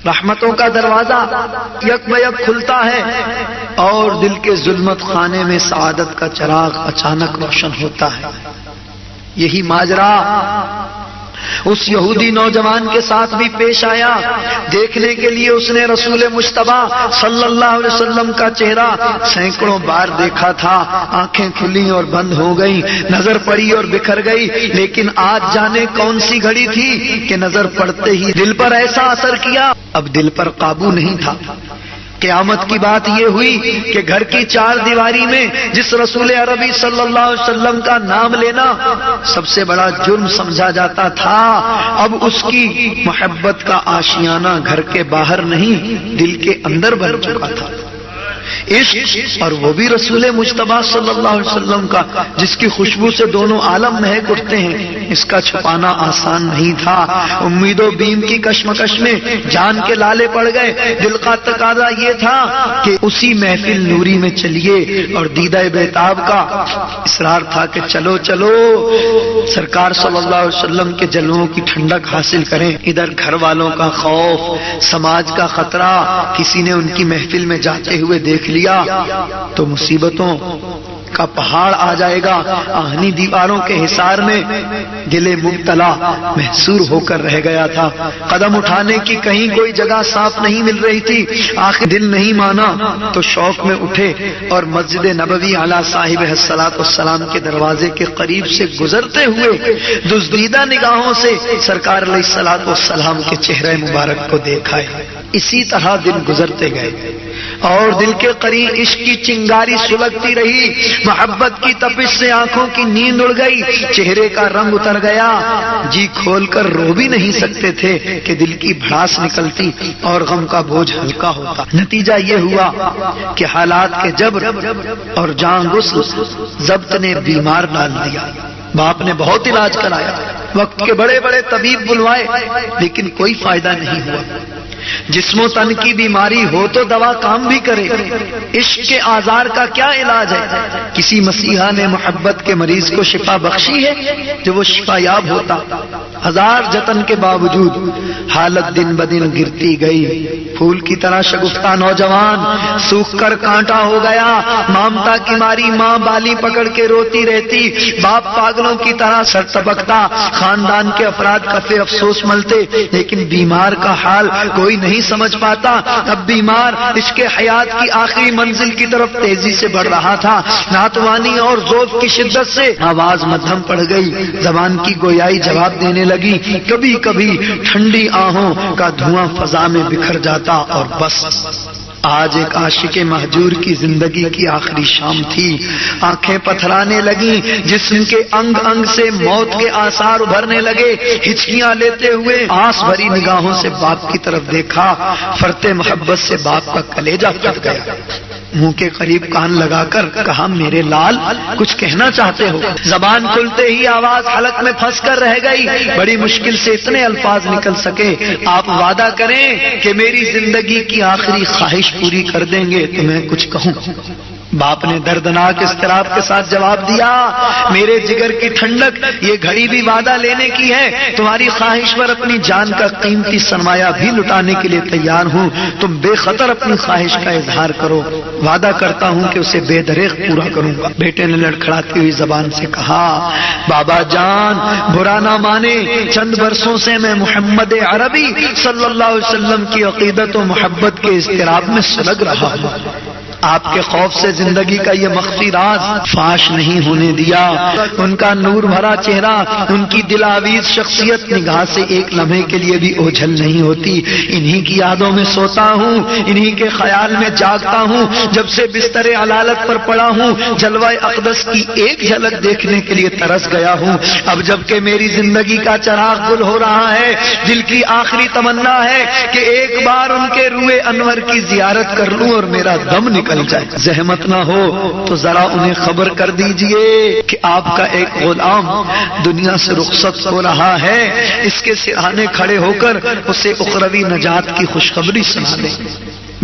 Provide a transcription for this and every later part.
رحمتوں کا دروازہ یک بیک کھلتا ہے اور دل کے ظلمت خانے میں سعادت کا چراغ اچانک روشن ہوتا ہے۔ یہی ماجرا اس یہودی نوجوان کے ساتھ بھی پیش آیا۔ دیکھنے کے لیے اس نے رسول مجتبیٰ صلی اللہ علیہ وسلم کا چہرہ سینکڑوں بار دیکھا تھا، آنکھیں کھلیں اور بند ہو گئیں، نظر پڑی اور بکھر گئی، لیکن آج جانے کون سی گھڑی تھی کہ نظر پڑتے ہی دل پر ایسا اثر کیا، اب دل پر قابو نہیں تھا۔ قیامت کی بات یہ ہوئی کہ گھر کی چار دیواری میں جس رسول عربی صلی اللہ علیہ وسلم کا نام لینا سب سے بڑا جرم سمجھا جاتا تھا، اب اس کی محبت کا آشیانہ گھر کے باہر نہیں دل کے اندر بن چکا تھا۔ عشق، اور وہ بھی رسول مجتبیٰ صلی اللہ علیہ وسلم کا، جس کی خوشبو سے دونوں عالم مہک اٹھتے ہیں، اس کا چھپانا آسان نہیں تھا۔ امید و بیم کی کشمکش میں جان کے لالے پڑ گئے۔ دل کا تقاضا یہ تھا کہ اسی محفل نوری میں چلیے، اور دیدہ بیتاب کا اصرار تھا کہ چلو چلو سرکار صلی اللہ علیہ وسلم کے جلووں کی ٹھنڈک حاصل کریں۔ ادھر گھر والوں کا خوف، سماج کا خطرہ، کسی نے ان کی محفل میں جاتے ہوئے دیکھ لیا تو مصیبتوں کا پہاڑ آ جائے گا۔ آہنی دیواروں کے حصار میں دل مبتلا محصور ہو کر رہ گیا تھا۔ قدم اٹھانے کی کہیں کوئی جگہ صاف نہیں مل رہی تھی۔ آخر دل نہیں مانا تو شوق میں اٹھے اور مسجد نبوی علی صاحب الصلاۃ والسلام کے دروازے کے قریب سے گزرتے ہوئے دزدیدہ نگاہوں سے سرکار علیہ الصلاۃ والسلام کے چہرے مبارک کو دیکھا۔ اسی طرح دن گزرتے گئے اور دل کے قریب عشق کی چنگاری سلگتی رہی۔ محبت کی تپش سے آنکھوں کی نیند اڑ گئی، چہرے کا رنگ اتر گیا، جی کھول کر رو بھی نہیں سکتے تھے کہ دل کی بھڑاس نکلتی اور غم کا بوجھ ہلکا ہوتا۔ نتیجہ یہ ہوا کہ حالات کے جبر اور جان غسل ضبط نے بیمار ڈال دیا۔ باپ نے بہت علاج کرایا، وقت کے بڑے بڑے طبیب بلوائے، لیکن کوئی فائدہ نہیں ہوا۔ جسم و تن کی بیماری ہو تو دوا کام بھی کرے، عشق کے آزار کا کیا علاج ہے؟ کسی مسیحا نے محبت کے مریض کو شفا بخشی ہے جو وہ شفا یاب ہوتا؟ ہزار جتن کے باوجود حالت دن بدن گرتی گئی۔ پھول کی طرح شگفتہ نوجوان سوکھ کر کانٹا ہو گیا۔ ممتا کی ماری ماں بالی پکڑ کے روتی رہتی، باپ پاگلوں کی طرح سر تبکتا، خاندان کے افراد کفے افسوس ملتے، لیکن بیمار کا حال کوئی نہیں سمجھ پاتا۔ اب بیمار اس کے حیات کی آخری منزل کی طرف تیزی سے بڑھ رہا تھا۔ ناتوانی اور ذوق کی شدت سے آواز مدھم پڑ گئی، زبان کی گویائی جواب دینے لگی، کبھی کبھی ٹھنڈی آہوں کا دھواں فضا میں بکھر جاتا اور بس۔ آج ایک عاشق مہجور کی زندگی کی آخری شام تھی۔ آنکھیں پتھرانے لگیں، جسم کے انگ انگ سے موت کے آثار ابھرنے لگے۔ ہچکیاں لیتے ہوئے آس بھری نگاہوں سے باپ کی طرف دیکھا، فرتے محبت سے باپ کا کلیجہ پھٹ گیا۔ منہ کے قریب کان لگا کر کہا، میرے لال کچھ کہنا چاہتے ہو؟ زبان کھلتے ہی آواز حلق میں پھنس کر رہ گئی۔ بڑی مشکل سے اتنے الفاظ نکل سکے، آپ وعدہ کریں کہ میری زندگی کی آخری خواہش پوری کر دیں گے تو میں کچھ کہوں۔ باپ نے دردناک اضطراب کے ساتھ جواب دیا، میرے جگر کی ٹھنڈک، یہ گھڑی بھی وعدہ لینے کی ہے۔ تمہاری خواہش پر اپنی جان کا قیمتی سرمایہ بھی لٹانے کے لیے تیار ہوں۔ تم بے خطر اپنی خواہش کا اظہار کرو، وعدہ کرتا ہوں کہ اسے بے دریغ پورا کروں گا۔ بیٹے نے لڑکھڑاتی ہوئی زبان سے کہا، بابا جان برا نہ مانے، چند برسوں سے میں محمد عربی صلی اللہ علیہ وسلم کی عقیدت و محبت کے اضطراب میں سلگ رہا ہوں۔ آپ کے خوف سے زندگی کا یہ مخفی راز فاش نہیں ہونے دیا۔ ان کا نور بھرا چہرہ، ان کی دلاویز شخصیت نگاہ سے ایک لمحے کے لیے بھی اوجھل نہیں ہوتی۔ انہی کی یادوں میں سوتا ہوں، انہی کے خیال میں جاگتا ہوں۔ جب سے بستر علالت پر پڑا ہوں، جلوہ اقدس کی ایک جھلک دیکھنے کے لیے ترس گیا ہوں۔ اب جب کہ میری زندگی کا چراغ گل ہو رہا ہے، دل کی آخری تمنا ہے کہ ایک بار ان کے روئے انور کی زیارت کر لوں اور میرا دم نکل جائے۔ زحمت نہ ہو تو ذرا انہیں خبر کر دیجئے کہ آپ کا ایک غلام دنیا سے رخصت ہو رہا ہے، اس کے سرہانے کھڑے ہو کر اسے اخروی نجات کی خوشخبری سنا دیں۔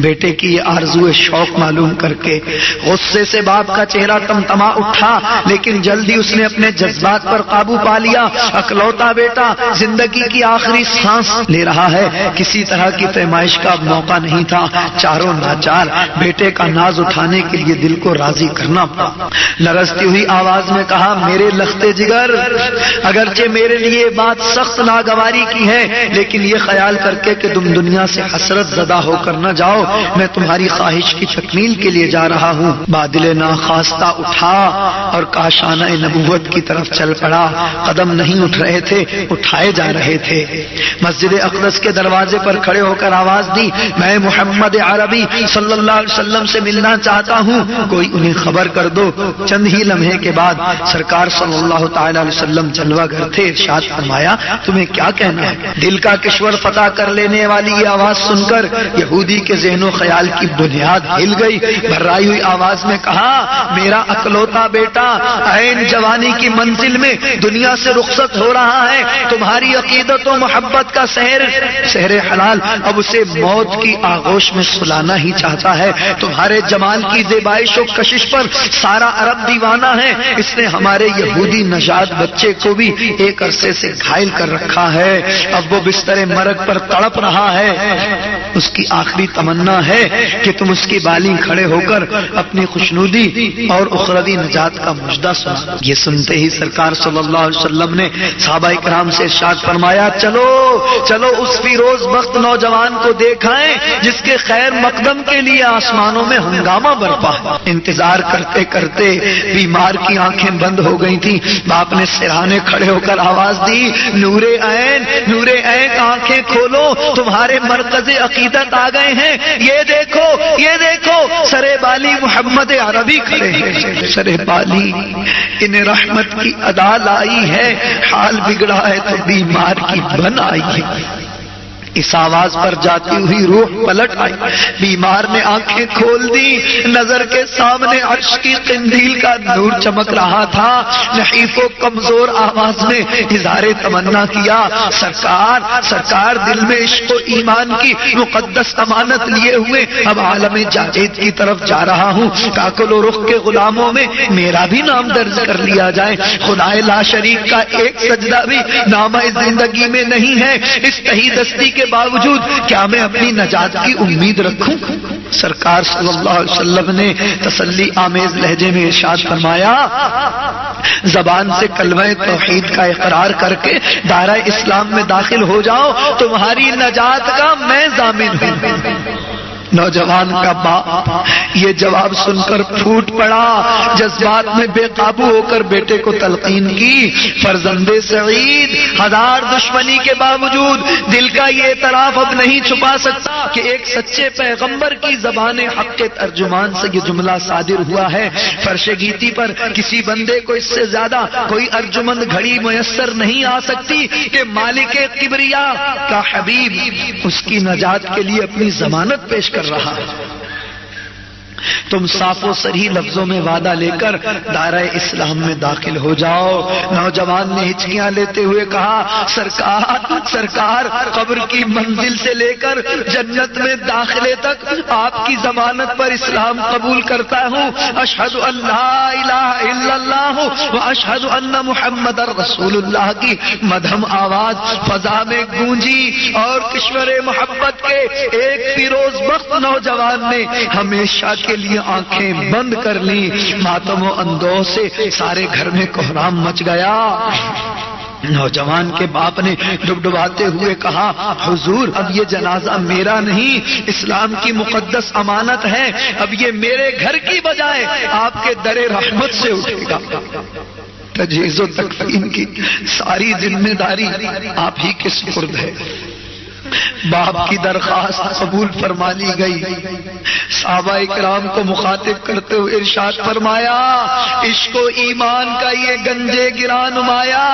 بیٹے کی یہ آرزو شوق معلوم کر کے غصے سے باپ کا چہرہ تمتما اٹھا، لیکن جلدی اس نے اپنے جذبات پر قابو پا لیا۔ اکلوتا بیٹا زندگی کی آخری سانس لے رہا ہے، کسی طرح کی پیمائش کا موقع نہیں تھا، چاروں ناچار بیٹے کا ناز اٹھانے کے لیے دل کو راضی کرنا پڑا۔ لرزتی ہوئی آواز میں کہا، میرے لختے جگر، اگرچہ میرے لیے بات سخت ناگواری کی ہے، لیکن یہ خیال کر کے کہ تم دنیا سے حسرت زدہ ہو کر نہ جاؤ، میں تمہاری خواہش کی تکمیل کے لیے جا رہا ہوں۔ بادل ناخواستہ اٹھا اور کاشانہ نبوت کی طرف چل پڑا۔ قدم نہیں اٹھ رہے تھے، اٹھائے جا رہے تھے۔ مسجد اقدس کے دروازے پر کھڑے ہو کر آواز دی، میں محمد عربی صلی اللہ علیہ وسلم سے ملنا چاہتا ہوں، کوئی انہیں خبر کر دو۔ چند ہی لمحے کے بعد سرکار صلی اللہ تعالی علیہ وسلم جلوہ گر تھے۔ ارشاد فرمایا، تمہیں کیا کہنا ہے؟ دل کا کشور فتح کر لینے والی یہ آواز سن کر یہودی کے ذہن و خیال کی بنیاد ہل گئی۔ بھرائی ہوئی آواز میں کہا، میرا اکلوتا بیٹا عین جوانی کی منزل میں دنیا سے رخصت ہو رہا ہے، تمہاری عقیدت و محبت کا سحر حلال اب اسے موت کی آغوش میں سلانا ہی چاہتا ہے۔ تمہارے جمال کی زیبائش و کشش پر سارا عرب دیوانہ ہے، اس نے ہمارے یہودی نژاد بچے کو بھی ایک عرصے سے گھائل کر رکھا ہے، اب وہ بستر مرگ پر تڑپ رہا ہے۔ اس کی آخری تمنا ہے کہ تم اس کی بالیں کھڑے ہو کر اپنی خوشنودی اور اخروی نجات کا مژدہ سنا۔ یہ سنتے ہی سرکار صلی اللہ علیہ وسلم نے صحابہ کرام سے ارشاد فرمایا، چلو چلو اس فیروز بخت نوجوان کو دیکھائیں جس کے خیر مقدم کے لیے آسمانوں میں ہنگامہ برپا ہے۔ انتظار کرتے کرتے بیمار کی آنکھیں بند ہو گئی تھی۔ باپ نے سرہانے کھڑے ہو کر آواز دی، نور عین نور عین، آنکھیں کھولو، تمہارے مرکز عقیدت آ گئے ہیں۔ یہ دیکھو سرے بالی محمد عربی کھڑے ہیں۔ سرے بالی انہیں رحمت کی ادا لائی ہے، حال بگڑا ہے تو بیمار کی بن آئی ہے۔ اس آواز پر جاتی ہوئی روح پلٹ آئی، بیمار نے آنکھیں کھول دی، نظر کے سامنے عرش کی قندیل کا نور چمک رہا تھا۔ نحیف و کمزور آواز میں اظہار تمنا کیا، سرکار دل میں عشق و ایمان کی مقدس امانت لیے ہوئے اب عالم جاوید کی طرف جا رہا ہوں، کاکل و رخ کے غلاموں میں میرا بھی نام درج کر لیا جائے۔ خدائے لا شریک کا ایک سجدہ بھی نامہ زندگی میں نہیں ہے، اس تہی دستی کے باوجود کیا میں اپنی نجات کی امید رکھوں؟ سرکار صلی اللہ علیہ وسلم نے تسلی آمیز لہجے میں ارشاد فرمایا، زبان سے کلمہ توحید کا اقرار کر کے دائرہ اسلام میں داخل ہو جاؤ، تمہاری نجات کا میں ضامن ہوں۔ نوجوان کا باپ یہ جواب سن کر پھوٹ پڑا، جذبات میں بے قابو ہو کر بیٹے کو تلقین کی، فرزند سعید ہزار دشمنی کے باوجود دل کا یہ اعتراف اب نہیں چھپا سکتا کہ ایک سچے پیغمبر کی زبان حق کے ترجمان سے یہ جملہ صادر ہوا ہے، فرش گیتی پر کسی بندے کو اس سے زیادہ کوئی ارجمند گھڑی میسر نہیں آ سکتی کہ مالک کبریا کا حبیب اس کی نجات کے لیے اپنی ضمانت پیش کر رہا ہے۔ تم صاف و صریح لفظوں میں وعدہ لے کر دائرہ اسلام میں داخل ہو جاؤ۔ نوجوان نے ہچکیاں لیتے ہوئے کہا، سرکار قبر کی منزل سے لے کر جنت میں داخلے تک آپ کی ضمانت پر اسلام قبول کرتا ہوں۔ اشہد ان لا الہ الا اللہ و اشہد ان محمد رسول اللہ کی مدھم آواز فضا میں گونجی اور کشور محبت کے ایک فیروز بخت نوجوان نے ہمیشہ کے لیے آنکھیں بند کر لی۔ ماتم و اندوہ سے سارے گھر میں کوہرام مچ گیا۔ نوجوان کے باپ نے ڈبڈباتے ہوئے کہا، حضور اب یہ جنازہ میرا نہیں، اسلام کی مقدس امانت ہے، اب یہ میرے گھر کی بجائے آپ کے در رحمت سے اٹھے گا۔ تجہیز و تکفین کی ساری ذمہ داری آپ ہی کے سپرد ہے۔ باپ کی درخواست قبول فرما لی گئی۔ صحابہ اکرام کو مخاطب کرتے ہوئے ارشاد فرمایا، عشق و ایمان کا یہ گنجے گراں نمایا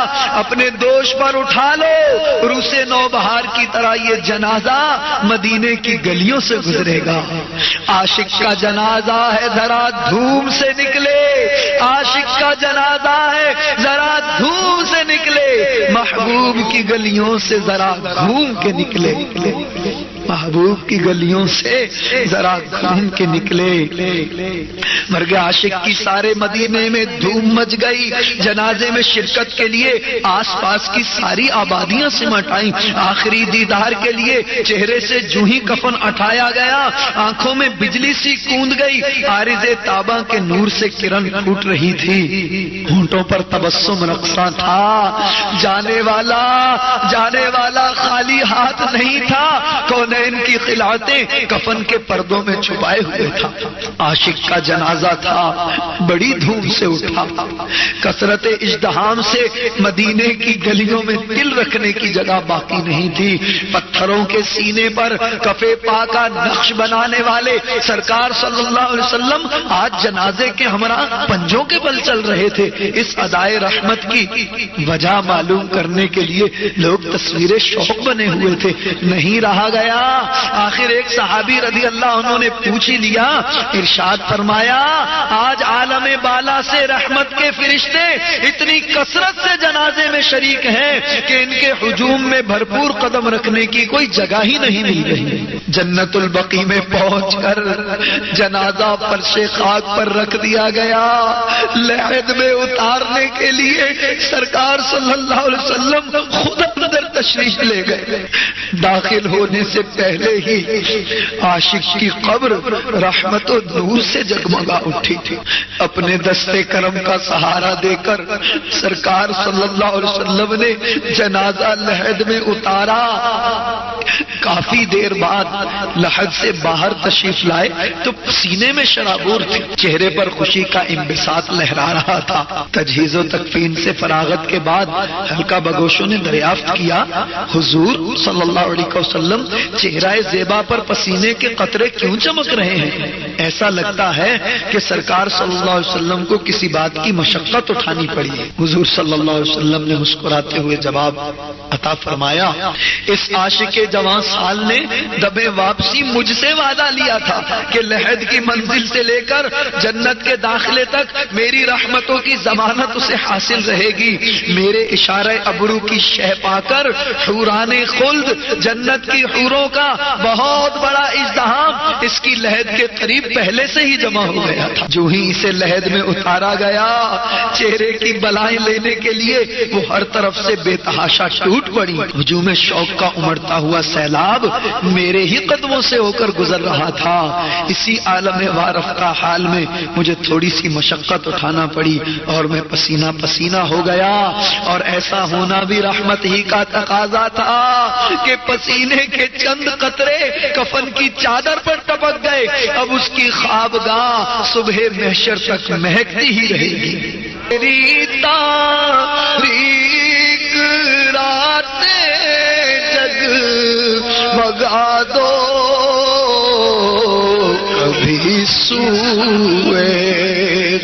اپنے دوش پر اٹھا لو، روس نوبہار کی طرح یہ جنازہ مدینے کی گلیوں سے گزرے گا۔ عاشق کا جنازہ ہے ذرا دھوم سے نکلے، عاشق کا جنازہ ہے ذرا دھوم سے نکلے، محبوب کی گلیوں سے ذرا گھوم کے نکلے۔ محبوب محبوب کی گلیوں سے ذرا گھوم کے نکلے۔ مرگ عاشق کی سارے مدینے میں دھوم مچ گئی، جنازے میں شرکت کے لیے آس پاس کی ساری آبادیاں سمٹ آئیں۔ آخری دیدار کے لیے چہرے سے جو ہی کفن اٹھایا گیا، آنکھوں میں بجلی سی کوند گئی، عارض تابہ کے نور سے کرن پھوٹ رہی تھی، ہونٹوں پر تبسم رقصاں تھا۔ جانے والا خالی ہاتھ نہیں تھا، کونین کی خلعتیں کفن کے پردوں میں چھپائے ہوئے تھا۔ عاشق کا جنازہ تھا، بڑی دھوم سے اٹھا، کثرت ازدحام سے مدینے کی گلیوں میں دل رکھنے کی جگہ باقی نہیں تھی۔ پتھروں کے سینے پر کفے پا کا نقش بنانے والے سرکار صلی اللہ علیہ وسلم آج جنازے کے ہمراہ پنجوں کے بل چل رہے تھے۔ اس ادائے رحمت کی وجہ معلوم کرنے کے لیے لوگ تصویر شوق بنے ہوئے تھے، نہیں رہا گیا۔ آخر ایک صحابی رضی اللہ عنہ نے پوچھ ہی لیا، ارشاد فرمایا آج عالم بالا سے رحمت کے فرشتے اتنی کثرت سے جنازے میں شریک ہیں کہ ان کے ہجوم میں بھرپور قدم رکھنے کی کوئی جگہ ہی نہیں مل رہی۔ جنت البقیع میں پہنچ کر جنازہ فرش خاک پر رکھ دیا گیا۔ لحد میں اتارنے کے لیے سرکار صلی اللہ علیہ وسلم خود اندر تشریف لے گئے۔ داخل ہونے سے پہلے ہی عاشق کی قبر رحمت و نور سے جگمگا اٹھی تھی۔ اپنے دستے کرم کا سہارا دے کر سرکار صلی اللہ علیہ وسلم نے جنازہ لحد میں اتارا۔ کافی دیر بعد لحد سے باہر تشریف لائے تو سینے میں شرابور تھی، چہرے پر خوشی کا انبساط لہرا رہا تھا۔ تجہیز و تکفین سے فراغت کے بعد حلقہ بگوشوں نے دریافت کیا، حضور صلی اللہ علیہ وسلم چہرہ زیبا پر پسینے کے قطرے کیوں چمک رہے ہیں؟ ایسا لگتا ہے کہ سرکار صلی اللہ علیہ وسلم کو کسی بات کی مشقت اٹھانی پڑی ہے۔ حضور صلی اللہ علیہ وسلم نے مسکراتے ہوئے جواب عطا فرمایا، اس عاشق جوان سال نے دبے واپسی مجھ سے وعدہ لیا تھا کہ لحد کی منزل سے لے کر جنت کے داخلے تک میری رحمتوں کی ضمانت اسے حاصل رہے گی۔ میرے اشارہ ابرو کی شہ پا کر حوران خلد، جنت کی حوروں کا بہت بڑا ازدحام اس کی لحد کے قریب پہلے سے ہی جمع ہو گیا تھا۔ جو ہی اسے لحد میں اتارا گیا، چہرے کی بلائیں لینے کے لیے وہ ہر طرف سے بے تحاشا ٹوٹ پڑی۔ ہجوم شوق کا امڑتا ہوا سیلاب میرے ہی قدموں سے ہو کر گزر رہا تھا۔ اسی عالم وارف کا حال میں مجھے تھوڑی سی مشقت اٹھانا پڑی اور میں پسینہ پسینہ ہو گیا، اور ایسا ہونا بھی رحمت ہی کا تقاضا تھا کہ پسینے کے چند قطرے کفن کی چادر پر ٹپک گئے۔ اب اس کی خوابگاہ صبح محشر تک مہکتی ہی رہے گی۔ میری تاریک راتیں جگمگا دو، کبھی سوئے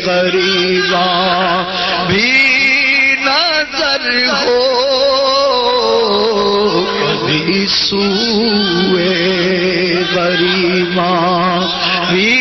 غریباں بھی نظر ہو، کبھی سوئے غریباں بھی